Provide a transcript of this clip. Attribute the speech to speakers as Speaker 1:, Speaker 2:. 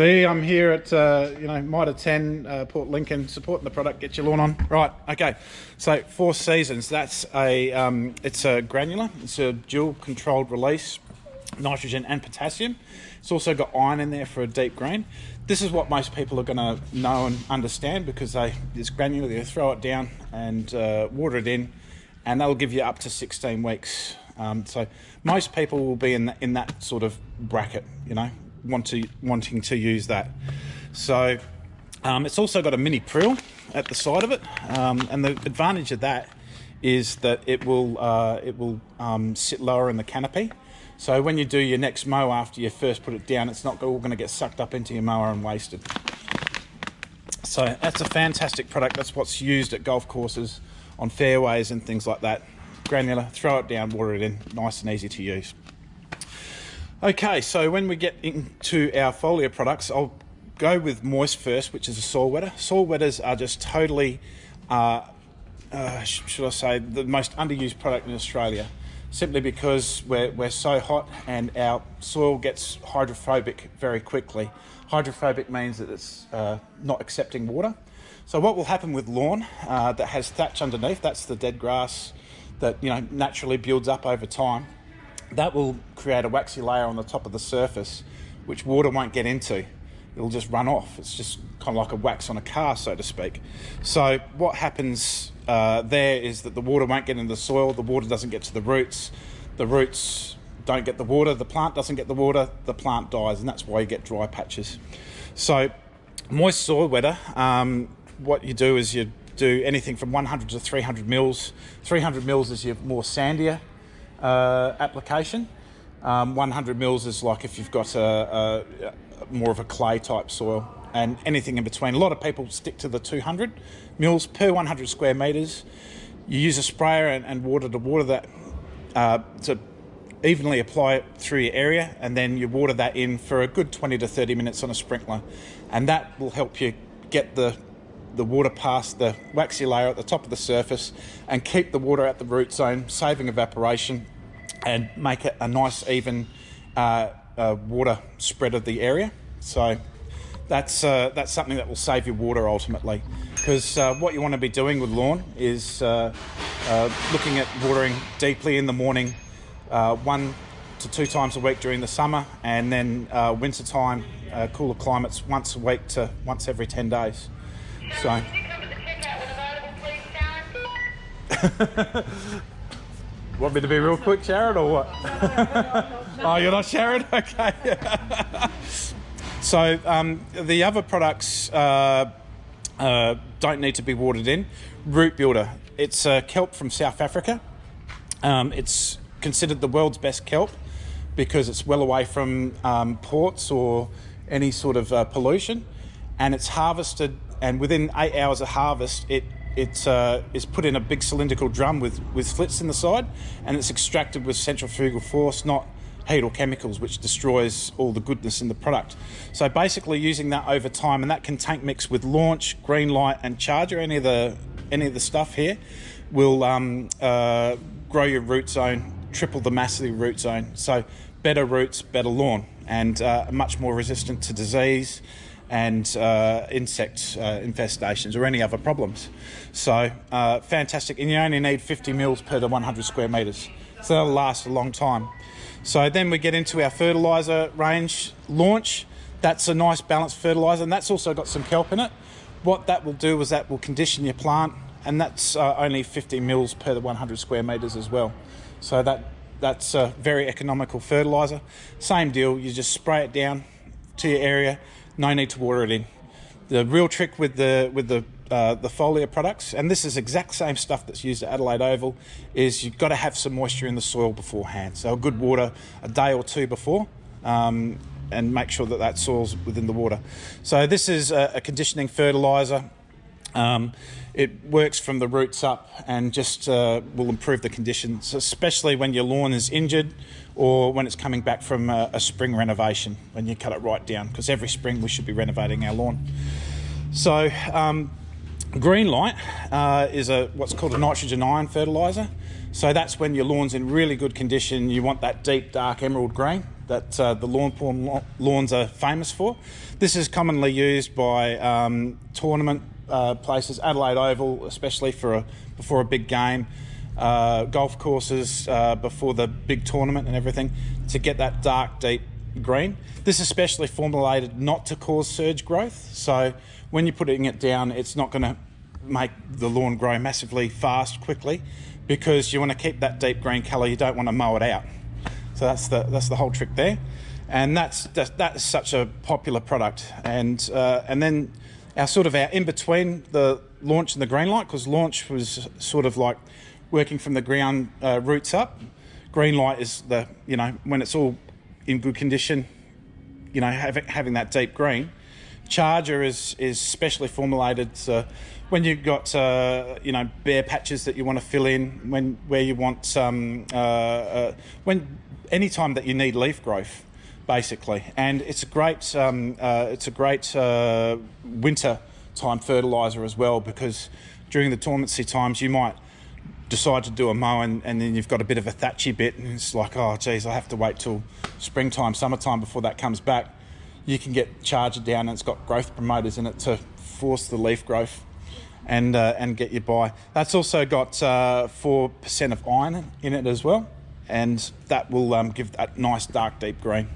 Speaker 1: See, I'm here at Mitre 10, Port Lincoln, supporting the product. Get your lawn on. Right, okay. So 4 Seasons. That's it's a granular. It's a dual controlled release, nitrogen and potassium. It's also got iron in there for a deep green. This is what most people are going to know and understand because it's granular. They throw it down and water it in, and that'll give you up to 16 weeks. So most people will be in that sort of bracket, wanting to use that. So it's also got a mini prill at the side of it, and the advantage of that is that it will sit lower in the canopy. So when you do your next mow after you first put it down, it's not all going to get sucked up into your mower and wasted. So that's a fantastic product. That's what's used at golf courses, on fairways and things like that. Granular, throw it down, water it in, nice and easy to use. Okay, so when we get into our foliar products, I'll go with Moist first, which is a soil wetter. Soil wetters are just totally, should I say, the most underused product in Australia, simply because we're so hot and our soil gets hydrophobic very quickly. Hydrophobic means that it's not accepting water. So what will happen with lawn that has thatch underneath, that's the dead grass that naturally builds up over time, that will create a waxy layer on the top of the surface which water won't get into. It'll just run off. It's just kind of like a wax on a car, so to speak. So what happens there is that the water won't get into the soil, the water doesn't get to the roots don't get the water, the plant doesn't get the water, the plant dies, and that's why you get dry patches. So Moist soil wetter, what you do is you do anything from 100 to 300 mils. 300 mils is your more sandier application. 100 mils is like if you've got a more of a clay type soil, and anything in between. A lot of people stick to the 200 mils per 100 square metres. You use a sprayer and water to water that to evenly apply it through your area, and then you water that in for a good 20 to 30 minutes on a sprinkler, and that will help you get the water past the waxy layer at the top of the surface and keep the water at the root zone, saving evaporation, and make it a nice even water spread of the area. So that's something that will save you water ultimately, because what you want to be doing with lawn is looking at watering deeply in the morning, 1 to 2 times a week during the summer, and then winter time, cooler climates, once a week to once every 10 days. So want me to be real quick, Sharon, or what? Oh, you're not Sharon? Okay. So the other products don't need to be watered in. Root Builder. It's kelp from South Africa. It's considered the world's best kelp because it's well away from ports or any sort of pollution, and it's harvested, and within 8 hours of harvest it is put in a big cylindrical drum with slits in the side, and it's extracted with centrifugal force, not heat or chemicals, which destroys all the goodness in the product. So basically using that over time, and that can tank mix with Launch, Greenlight and Charger, any of the stuff here will grow your root zone, triple the mass of the root zone. So better roots, better lawn, and much more resistant to disease and insect infestations or any other problems. So fantastic, and you only need 50 mils per the 100 square metres, so that'll last a long time. So then we get into our fertiliser range. Launch, that's a nice balanced fertiliser, and that's also got some kelp in it. What that will do is that will condition your plant, and that's only 50 mils per the 100 square metres as well. So that's a very economical fertiliser. Same deal, you just spray it down to your area, no need to water it in. The real trick with the foliar products, and this is exact same stuff that's used at Adelaide Oval, is you've got to have some moisture in the soil beforehand. So a good water a day or two before, and make sure that soil's within the water. So this is a conditioning fertiliser. It works from the roots up and just will improve the conditions, especially when your lawn is injured or when it's coming back from a spring renovation, when you cut it right down, because every spring we should be renovating our lawn. So Greenlight is what's called a nitrogen iron fertiliser. So that's when your lawn's in really good condition. You want that deep dark emerald green. that the Lawnporn lawns are famous for. This is commonly used by tournament places, Adelaide Oval especially before a big game, golf courses before the big tournament and everything, to get that dark, deep green. This is specially formulated not to cause surge growth, so when you're putting it down, it's not going to make the lawn grow massively fast quickly, because you want to keep that deep green colour. You don't want to mow it out. So that's the whole trick there, and that's such a popular product. And then our in between the launch and the green light, because launch was sort of like working from the ground roots up. Green light is when it's all in good condition, having that deep green. Charger is specially formulated when you've got bare patches that you want to fill in, where you want any time that you need leaf growth, basically. And it's a great winter time fertilizer as well, because during the dormancy times you might decide to do a mow and then you've got a bit of a thatchy bit, and it's like, oh geez, I have to wait till springtime, summertime before that comes back. You can get Charger down, and it's got growth promoters in it to force the leaf growth and get you by. That's also got 4% of iron in it as well, and that will give that nice dark deep green.